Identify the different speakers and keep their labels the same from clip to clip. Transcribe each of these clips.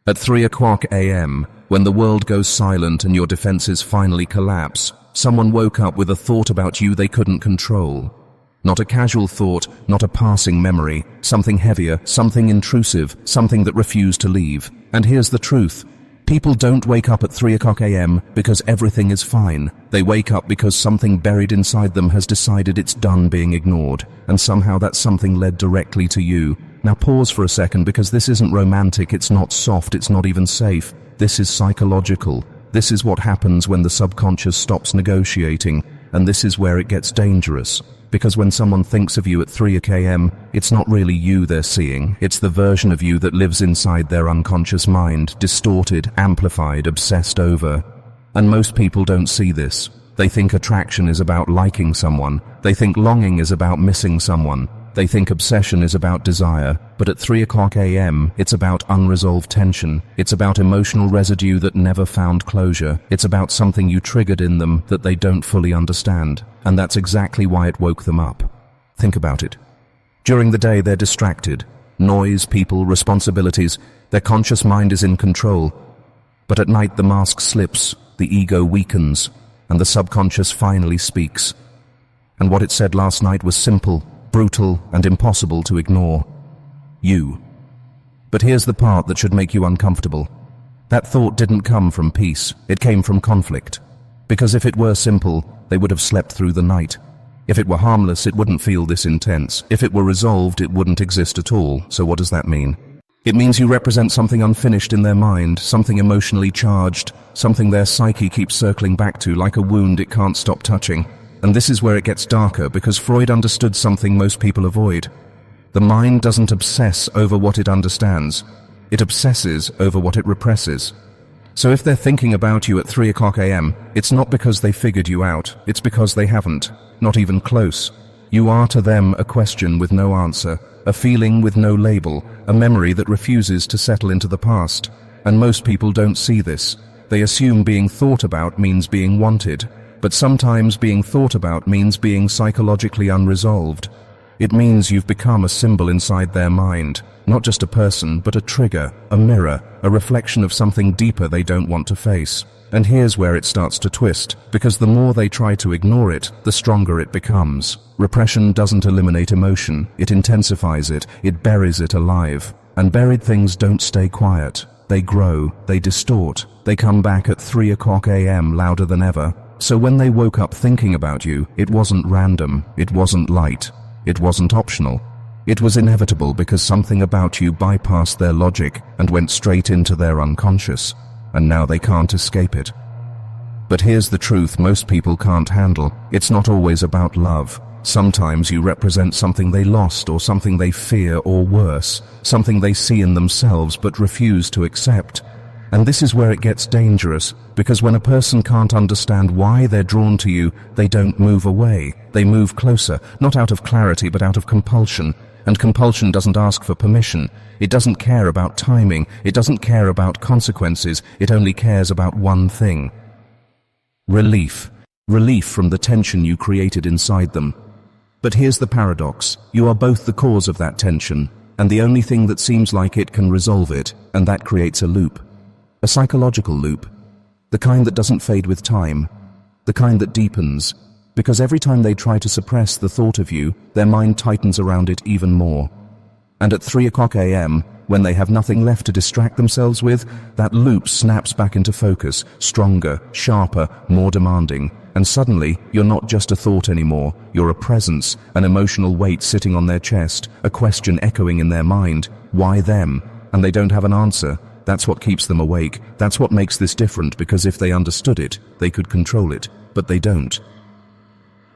Speaker 1: At 3 o'clock a.m., when the world goes silent and your defenses finally collapse, someone woke up with a thought about you they couldn't control. Not a casual thought, not a passing memory, something heavier, something intrusive, something that refused to leave. And here's the truth. People don't wake up at 3 o'clock a.m. because everything is fine. They wake up because something buried inside them has decided it's done being ignored, and somehow that something led directly to you. Now pause for a second, because this isn't romantic, it's not soft, it's not even safe. This is psychological. This is what happens when the subconscious stops negotiating, and this is where it gets dangerous. Because when someone thinks of you at 3 a.m., it's not really you they're seeing, it's the version of you that lives inside their unconscious mind, distorted, amplified, obsessed over. And most people don't see this. They think attraction is about liking someone. They think longing is about missing someone. They think obsession is about desire. But at 3 o'clock a.m., it's about unresolved tension. It's about emotional residue that never found closure. It's about something you triggered in them that they don't fully understand. And that's exactly why it woke them up. Think about it. During the day, they're distracted. Noise, people, responsibilities. Their conscious mind is in control. But at night, the mask slips, the ego weakens, and the subconscious finally speaks. And what it said last night was simple, brutal, and impossible to ignore. You. But here's the part that should make you uncomfortable. That thought didn't come from peace. It came from conflict. Because if it were simple, they would have slept through the night. If it were harmless, it wouldn't feel this intense. If it were resolved, it wouldn't exist at all. So what does that mean? It means you represent something unfinished in their mind, something emotionally charged, something their psyche keeps circling back to like a wound it can't stop touching. And this is where it gets darker, because Freud understood something most people avoid. The mind doesn't obsess over what it understands. It obsesses over what it represses. So if they're thinking about you at 3 o'clock a.m., it's not because they figured you out, it's because they haven't, not even close. You are to them a question with no answer, a feeling with no label, a memory that refuses to settle into the past. And most people don't see this. They assume being thought about means being wanted, but sometimes being thought about means being psychologically unresolved. It means you've become a symbol inside their mind. Not just a person, but a trigger, a mirror, a reflection of something deeper they don't want to face. And here's where it starts to twist, because the more they try to ignore it, the stronger it becomes. Repression doesn't eliminate emotion, it intensifies it, it buries it alive. And buried things don't stay quiet. They grow, they distort, they come back at 3 o'clock a.m. louder than ever. So when they woke up thinking about you, it wasn't random, it wasn't light, it wasn't optional. It was inevitable, because something about you bypassed their logic and went straight into their unconscious, and now they can't escape it. But here's the truth most people can't handle. It's not always about love. Sometimes you represent something they lost, or something they fear, or worse, something they see in themselves but refuse to accept. And this is where it gets dangerous, because when a person can't understand why they're drawn to you, they don't move away. They move closer, not out of clarity but out of compulsion. And compulsion doesn't ask for permission. It doesn't care about timing. It doesn't care about consequences. It only cares about one thing. Relief. Relief from the tension you created inside them. But here's the paradox. You are both the cause of that tension, and the only thing that seems like it can resolve it, and that creates a loop. A psychological loop. The kind that doesn't fade with time. The kind that deepens. Because every time they try to suppress the thought of you, their mind tightens around it even more. And at 3 o'clock a.m., when they have nothing left to distract themselves with, that loop snaps back into focus, stronger, sharper, more demanding. And suddenly, you're not just a thought anymore. You're a presence, an emotional weight sitting on their chest, a question echoing in their mind. Why them? And they don't have an answer. That's what keeps them awake. That's what makes this different, because if they understood it, they could control it. But they don't.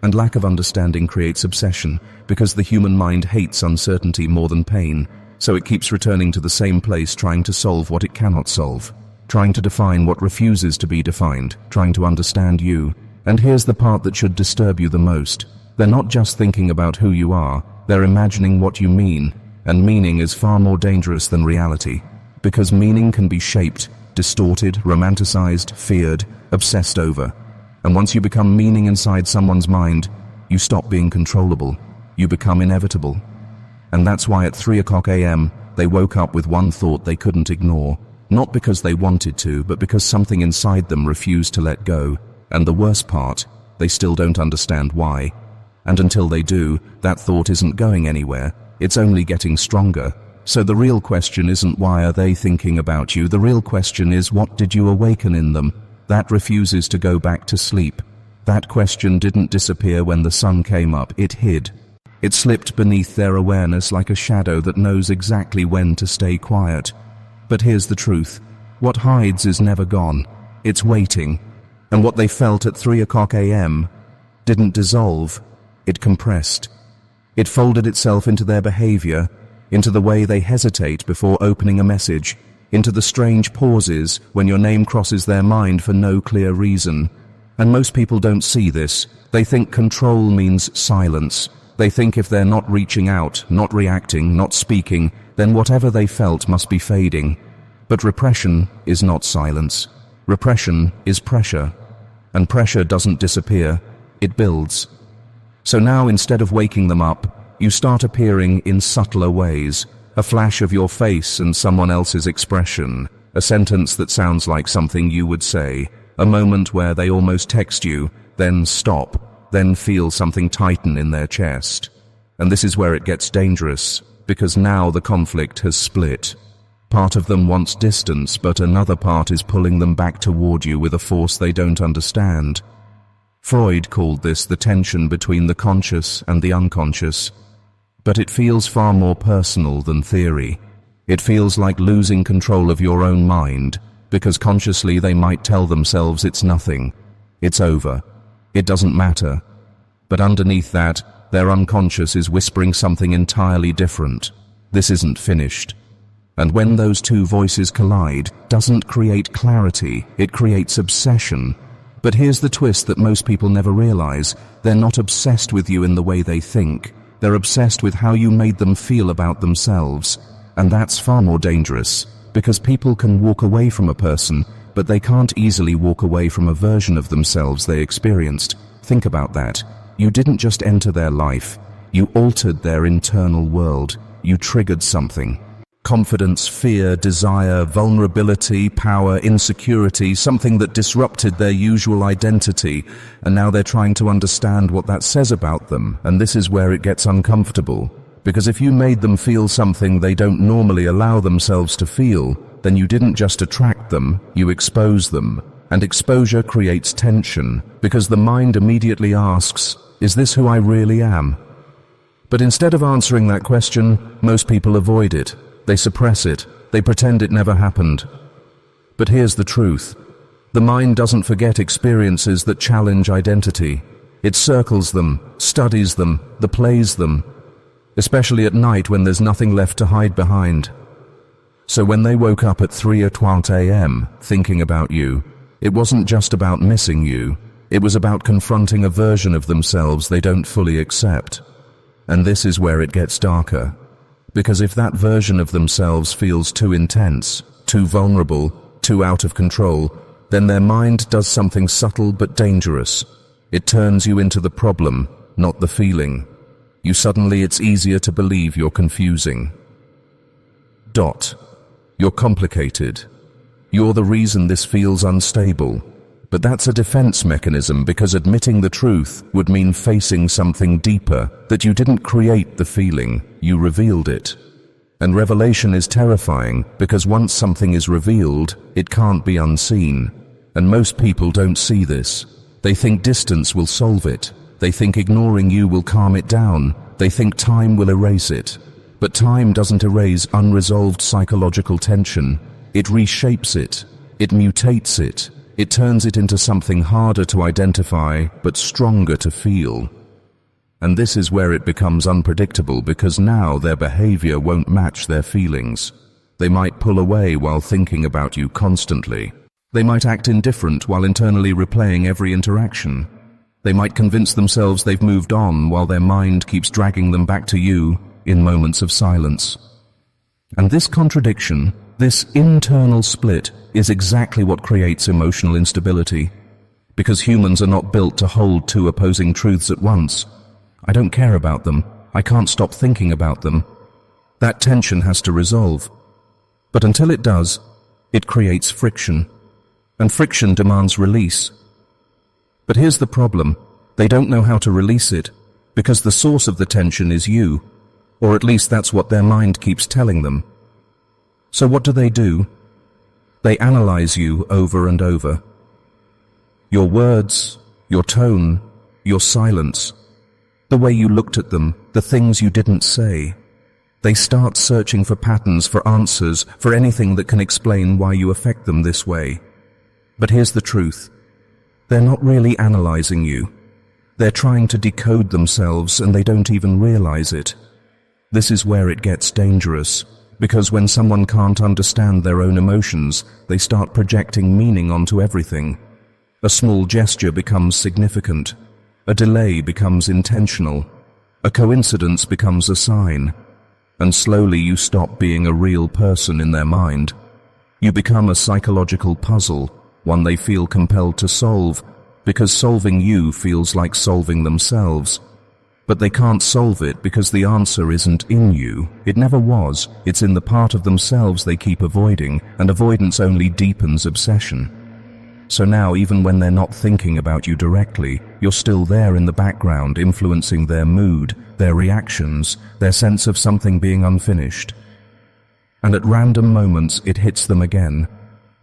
Speaker 1: And lack of understanding creates obsession, because the human mind hates uncertainty more than pain. So it keeps returning to the same place, trying to solve what it cannot solve. Trying to define what refuses to be defined. Trying to understand you. And here's the part that should disturb you the most. They're not just thinking about who you are. They're imagining what you mean. And meaning is far more dangerous than reality. Because meaning can be shaped, distorted, romanticized, feared, obsessed over. And once you become meaning inside someone's mind, you stop being controllable. You become inevitable. And that's why at 3 o'clock a.m., they woke up with one thought they couldn't ignore. Not because they wanted to, but because something inside them refused to let go. And the worst part, they still don't understand why. And until they do, that thought isn't going anywhere. It's only getting stronger. So the real question isn't why are they thinking about you. The real question is, what did you awaken in them that refuses to go back to sleep? That question didn't disappear when the sun came up. It hid. It slipped beneath their awareness like a shadow that knows exactly when to stay quiet. But here's the truth. What hides is never gone. It's waiting. And what they felt at 3 o'clock a.m. didn't dissolve. It compressed. It folded itself into their behavior, into the way they hesitate before opening a message, into the strange pauses when your name crosses their mind for no clear reason. And most people don't see this. They think control means silence. They think if they're not reaching out, not reacting, not speaking, then whatever they felt must be fading. But repression is not silence. Repression is pressure. And pressure doesn't disappear, it builds. So now, instead of waking them up, you start appearing in subtler ways. A flash of your face and someone else's expression. A sentence that sounds like something you would say. A moment where they almost text you, then stop, then feel something tighten in their chest. And this is where it gets dangerous, because now the conflict has split. Part of them wants distance, but another part is pulling them back toward you with a force they don't understand. Freud called this the tension between the conscious and the unconscious. But it feels far more personal than theory. It feels like losing control of your own mind, because consciously they might tell themselves it's nothing, it's over, it doesn't matter. But underneath that, their unconscious is whispering something entirely different. This isn't finished. And when those two voices collide, it doesn't create clarity, it creates obsession. But here's the twist that most people never realize. They're not obsessed with you in the way they think. They're obsessed with how you made them feel about themselves. And that's far more dangerous, because people can walk away from a person, but they can't easily walk away from a version of themselves they experienced. Think about that. You didn't just enter their life. You altered their internal world. You triggered something. Confidence, fear, desire, vulnerability, power, insecurity, something that disrupted their usual identity, and now they're trying to understand what that says about them, and this is where it gets uncomfortable. Because if you made them feel something they don't normally allow themselves to feel, then you didn't just attract them, you expose them. And exposure creates tension, because the mind immediately asks, is this who I really am? But instead of answering that question, most people avoid it. They suppress it. They pretend it never happened. But here's the truth. The mind doesn't forget experiences that challenge identity. It circles them, studies them, plays them, especially at night when there's nothing left to hide behind. So when they woke up at 3 o'clock a.m. thinking about you, it wasn't just about missing you. It was about confronting a version of themselves they don't fully accept. And this is where it gets darker. Because if that version of themselves feels too intense, too vulnerable, too out of control, then their mind does something subtle but dangerous. It turns you into the problem, not the feeling. It's easier to believe you're confusing. You're complicated. You're the reason this feels unstable. But that's a defense mechanism, because admitting the truth would mean facing something deeper, that you didn't create the feeling, you revealed it. And revelation is terrifying, because once something is revealed, it can't be unseen. And most people don't see this. They think distance will solve it. They think ignoring you will calm it down. They think time will erase it. But time doesn't erase unresolved psychological tension. It reshapes it. It mutates it. It turns it into something harder to identify, but stronger to feel. And this is where it becomes unpredictable, because now their behavior won't match their feelings. They might pull away while thinking about you constantly. They might act indifferent while internally replaying every interaction. They might convince themselves they've moved on while their mind keeps dragging them back to you in moments of silence. And this contradiction, this internal split, is exactly what creates emotional instability. Because humans are not built to hold two opposing truths at once. I don't care about them. I can't stop thinking about them. That tension has to resolve. But until it does, It creates friction, and friction demands release. But here's the problem. They don't know how to release it, because the source of the tension is you, or at least that's what their mind keeps telling them. So what do? They analyze you over and over. Your words, your tone, your silence, the way you looked at them, the things you didn't say. They start searching for patterns, for answers, for anything that can explain why you affect them this way. But here's the truth. They're not really analyzing you. They're trying to decode themselves, and they don't even realize it. This is where it gets dangerous, because when someone can't understand their own emotions, they start projecting meaning onto everything. A small gesture becomes significant. A delay becomes intentional. A coincidence becomes a sign. And slowly you stop being a real person in their mind. You become a psychological puzzle, one they feel compelled to solve, because solving you feels like solving themselves. But they can't solve it because the answer isn't in you. It never was. It's in the part of themselves they keep avoiding, and avoidance only deepens obsession. So now, even when they're not thinking about you directly, you're still there in the background, influencing their mood, their reactions, their sense of something being unfinished. And at random moments, it hits them again.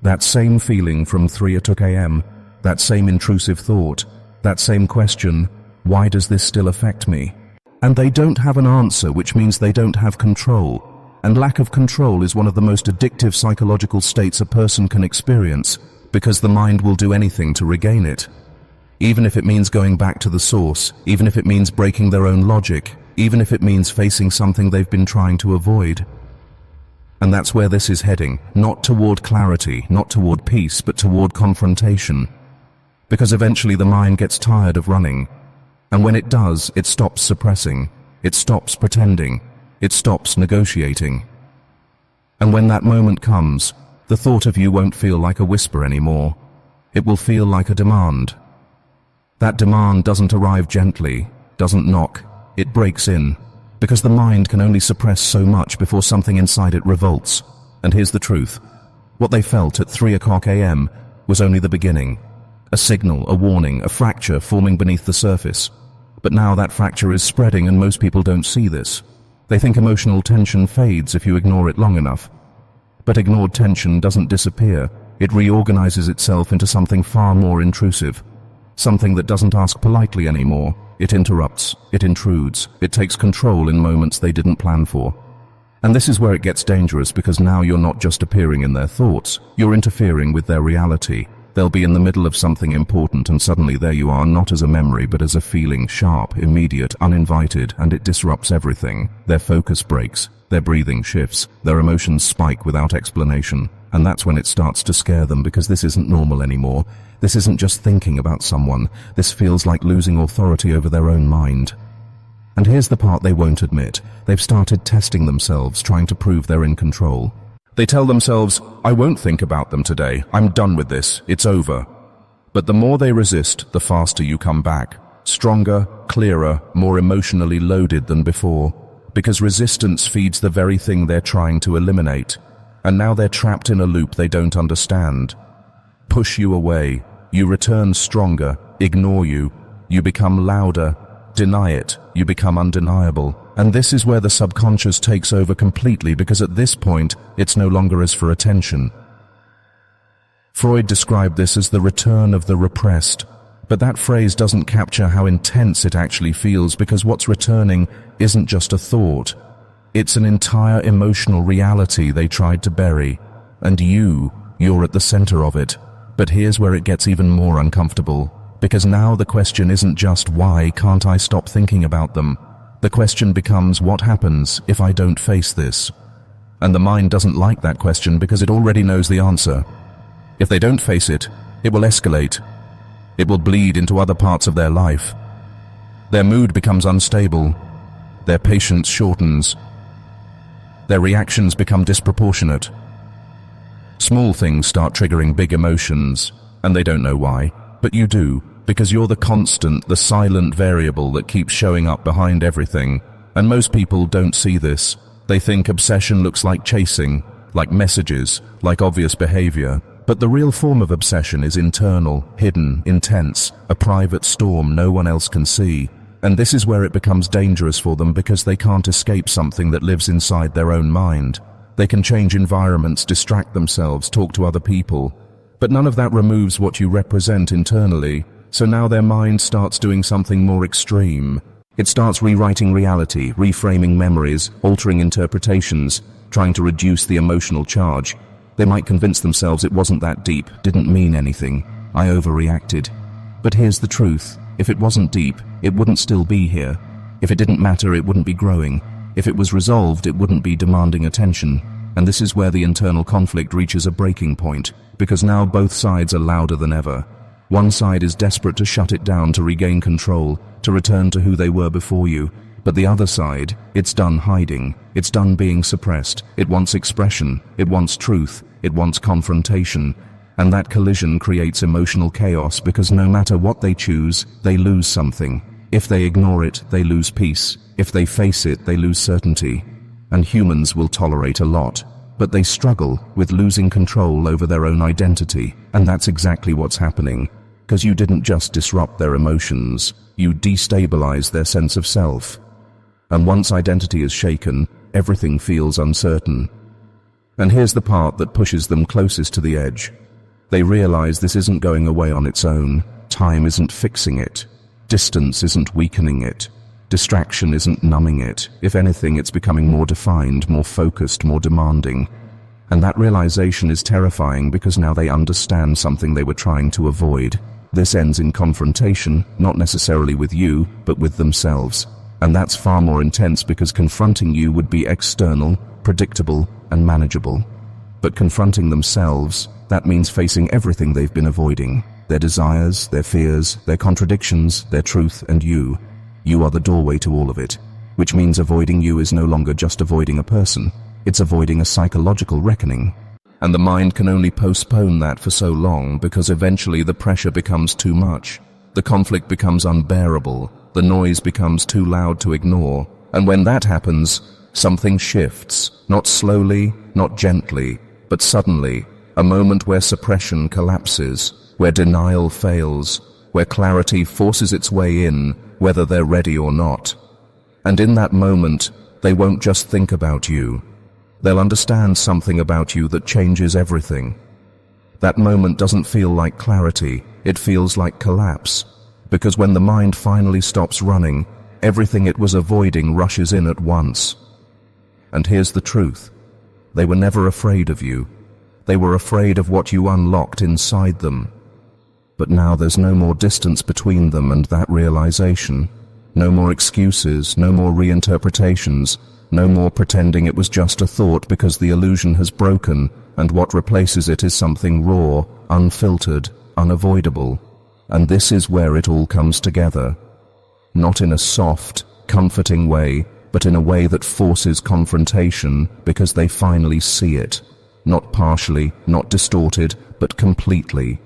Speaker 1: That same feeling from 3 a.m., that same intrusive thought, that same question, why does this still affect me? And they don't have an answer, which means they don't have control. And lack of control is one of the most addictive psychological states a person can experience, because the mind will do anything to regain it. Even if it means going back to the source, even if it means breaking their own logic, even if it means facing something they've been trying to avoid. And that's where this is heading, not toward clarity, not toward peace, but toward confrontation. Because eventually the mind gets tired of running. And when it does, it stops suppressing, it stops pretending, it stops negotiating. And when that moment comes, the thought of you won't feel like a whisper anymore. It will feel like a demand. That demand doesn't arrive gently, doesn't knock, it breaks in, because the mind can only suppress so much before something inside it revolts. And here's the truth. What they felt at 3 a.m. was only the beginning. A signal, a warning, a fracture forming beneath the surface. But now that fracture is spreading, and most people don't see this. They think emotional tension fades if you ignore it long enough. But ignored tension doesn't disappear. It reorganizes itself into something far more intrusive. Something that doesn't ask politely anymore. It interrupts, it intrudes, it takes control in moments they didn't plan for. And this is where it gets dangerous, because now you're not just appearing in their thoughts, you're interfering with their reality. They'll be in the middle of something important, and suddenly there you are, not as a memory but as a feeling, sharp, immediate, uninvited, and it disrupts everything. Their focus breaks, their breathing shifts, their emotions spike without explanation. And that's when it starts to scare them, because this isn't normal anymore. This isn't just thinking about someone. This feels like losing authority over their own mind. And here's the part they won't admit. They've started testing themselves, trying to prove they're in control. They tell themselves, I won't think about them today. I'm done with this. It's over. But the more they resist, the faster you come back. Stronger, clearer, more emotionally loaded than before. Because resistance feeds the very thing they're trying to eliminate. And now they're trapped in a loop they don't understand. Push you away. You return stronger. Ignore you. You become louder. Deny it. You become undeniable. And this is where the subconscious takes over completely, because at this point, it's no longer as for attention. Freud described this as the return of the repressed. But that phrase doesn't capture how intense it actually feels, because what's returning isn't just a thought. It's an entire emotional reality they tried to bury. And you're at the center of it. But here's where it gets even more uncomfortable. Because now the question isn't just why can't I stop thinking about them? The question becomes, what happens if I don't face this? And the mind doesn't like that question, because it already knows the answer. If they don't face it, it will escalate. It will bleed into other parts of their life. Their mood becomes unstable. Their patience shortens. Their reactions become disproportionate. Small things start triggering big emotions, and they don't know why, but you do. Because you're the constant, the silent variable that keeps showing up behind everything. And most people don't see this. They think obsession looks like chasing. like messages, like obvious behavior. But the real form of obsession is internal, hidden, intense, a private storm no one else can see. And this is where it becomes dangerous for them because they can't escape something that lives inside their own mind. They can change environments, distract themselves, talk to other people. But none of that removes what you represent internally. So now their mind starts doing something more extreme. It starts rewriting reality, reframing memories, altering interpretations, trying to reduce the emotional charge. They might convince themselves it wasn't that deep, didn't mean anything. I overreacted. But here's the truth. If it wasn't deep, it wouldn't still be here. If it didn't matter, it wouldn't be growing. If it was resolved, it wouldn't be demanding attention. And this is where the internal conflict reaches a breaking point, because now both sides are louder than ever. One side is desperate to shut it down, to regain control, to return to who they were before you. But the other side, it's done hiding. It's done being suppressed. It wants expression. It wants truth. It wants confrontation. And that collision creates emotional chaos because no matter what they choose, they lose something. If they ignore it, they lose peace. If they face it, they lose certainty. And humans will tolerate a lot, but they struggle with losing control over their own identity. And that's exactly what's happening. Because you didn't just disrupt their emotions, you destabilize their sense of self. And once identity is shaken, everything feels uncertain. And here's the part that pushes them closest to the edge. They realize this isn't going away on its own. Time isn't fixing it. Distance isn't weakening it. Distraction isn't numbing it. If anything, it's becoming more defined, more focused, more demanding. And that realization is terrifying because now they understand something they were trying to avoid. This ends in confrontation, not necessarily with you, but with themselves. And that's far more intense because confronting you would be external, predictable, and manageable. But confronting themselves, that means facing everything they've been avoiding. Their desires, their fears, their contradictions, their truth, and you. You are the doorway to all of it. Which means avoiding you is no longer just avoiding a person. It's avoiding a psychological reckoning. And the mind can only postpone that for so long because eventually the pressure becomes too much. The conflict becomes unbearable. The noise becomes too loud to ignore. And when that happens, something shifts. Not slowly, not gently, but suddenly. A moment where suppression collapses, where denial fails, where clarity forces its way in, whether they're ready or not. And in that moment, they won't just think about you. They'll understand something about you that changes everything. That moment doesn't feel like clarity, it feels like collapse. Because when the mind finally stops running, everything it was avoiding rushes in at once. And here's the truth. They were never afraid of you. They were afraid of what you unlocked inside them. But now there's no more distance between them and that realization. No more excuses, no more reinterpretations, no more pretending it was just a thought because the illusion has broken, and what replaces it is something raw, unfiltered, unavoidable. And this is where it all comes together. Not in a soft, comforting way, but in a way that forces confrontation because they finally see it. Not partially, not distorted, but completely.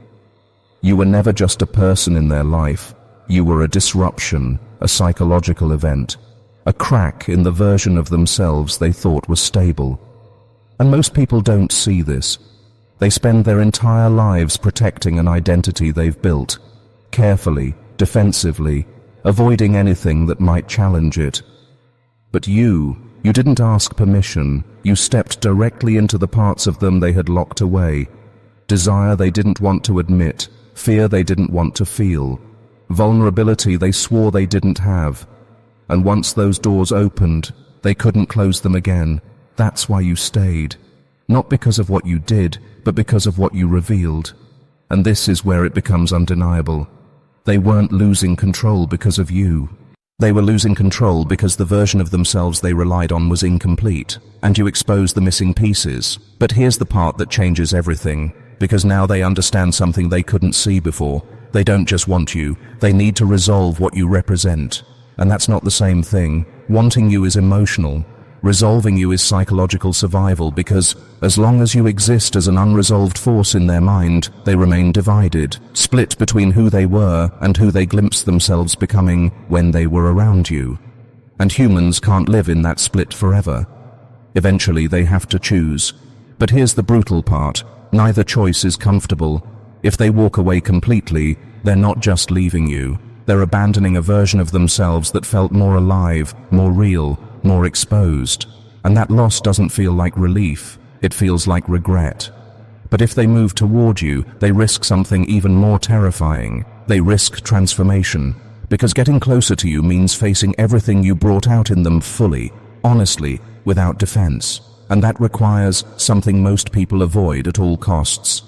Speaker 1: You were never just a person in their life. You were a disruption, a psychological event, a crack in the version of themselves they thought was stable. And most people don't see this. They spend their entire lives protecting an identity they've built, carefully, defensively, avoiding anything that might challenge it. But you didn't ask permission. You stepped directly into the parts of them they had locked away. Desire they didn't want to admit, fear they didn't want to feel, vulnerability they swore they didn't have. And once those doors opened, they couldn't close them again. That's why you stayed. Not because of what you did, but because of what you revealed. And this is where it becomes undeniable. They weren't losing control because of you. They were losing control because the version of themselves they relied on was incomplete, and you exposed the missing pieces. But here's the part that changes everything, because now they understand something they couldn't see before. They don't just want you, they need to resolve what you represent. And that's not the same thing. Wanting you is emotional. Resolving you is psychological survival, because as long as you exist as an unresolved force in their mind, they remain divided, split between who they were and who they glimpsed themselves becoming when they were around you. And humans can't live in that split forever. Eventually they have to choose. But here's the brutal part. Neither choice is comfortable. If they walk away completely, they're not just leaving you. They're abandoning a version of themselves that felt more alive, more real, more exposed. And that loss doesn't feel like relief. It feels like regret. But if they move toward you, they risk something even more terrifying. They risk transformation. Because getting closer to you means facing everything you brought out in them fully, honestly, without defense. And that requires something most people avoid at all costs.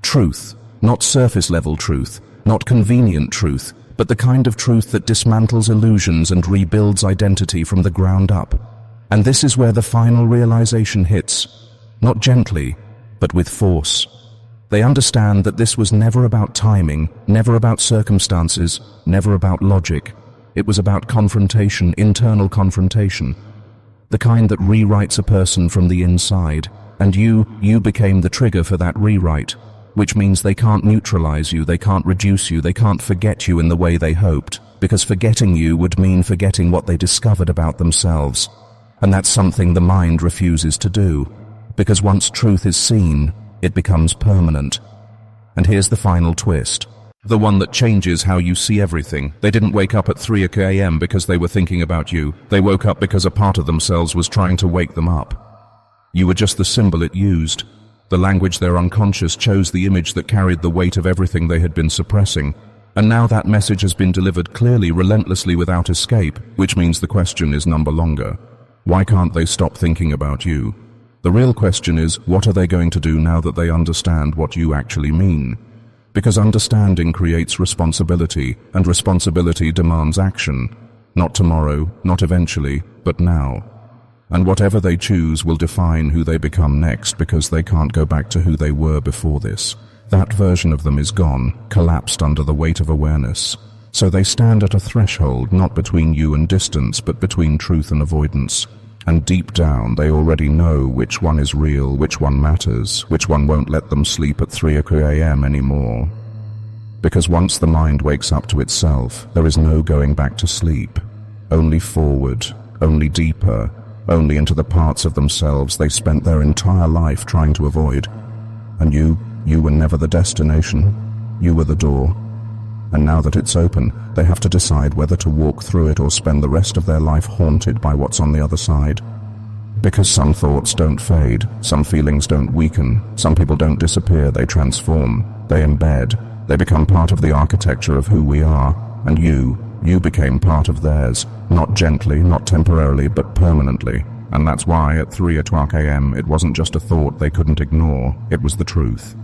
Speaker 1: Truth. Not surface-level truth, not convenient truth, but the kind of truth that dismantles illusions and rebuilds identity from the ground up. And this is where the final realization hits. Not gently, but with force. They understand that this was never about timing, never about circumstances, never about logic. It was about confrontation, internal confrontation. The kind that rewrites a person from the inside. And you became the trigger for that rewrite. Which means they can't neutralize you, they can't reduce you, they can't forget you in the way they hoped. Because forgetting you would mean forgetting what they discovered about themselves. And that's something the mind refuses to do. Because once truth is seen, it becomes permanent. And here's the final twist. The one that changes how you see everything. They didn't wake up at 3 a.m. because they were thinking about you. They woke up because a part of themselves was trying to wake them up. You were just the symbol it used. The language their unconscious chose, the image that carried the weight of everything they had been suppressing. And now that message has been delivered clearly, relentlessly, without escape, which means the question is number longer. Why can't they stop thinking about you? The real question is, what are they going to do now that they understand what you actually mean? Because understanding creates responsibility, and responsibility demands action. Not tomorrow, not eventually, but now. And whatever they choose will define who they become next, because they can't go back to who they were before this. That version of them is gone, collapsed under the weight of awareness. So they stand at a threshold, not between you and distance, but between truth and avoidance. And deep down, they already know which one is real, which one matters, which one won't let them sleep at 3 a.m. anymore. Because once the mind wakes up to itself, there is no going back to sleep. Only forward, only deeper, only into the parts of themselves they spent their entire life trying to avoid. And you were never the destination. You were the door. And now that it's open, they have to decide whether to walk through it or spend the rest of their life haunted by what's on the other side. Because some thoughts don't fade, some feelings don't weaken, some people don't disappear, they transform, they embed, they become part of the architecture of who we are. And you became part of theirs, not gently, not temporarily, but permanently. And that's why at 3 o'clock a.m. it wasn't just a thought they couldn't ignore, it was the truth.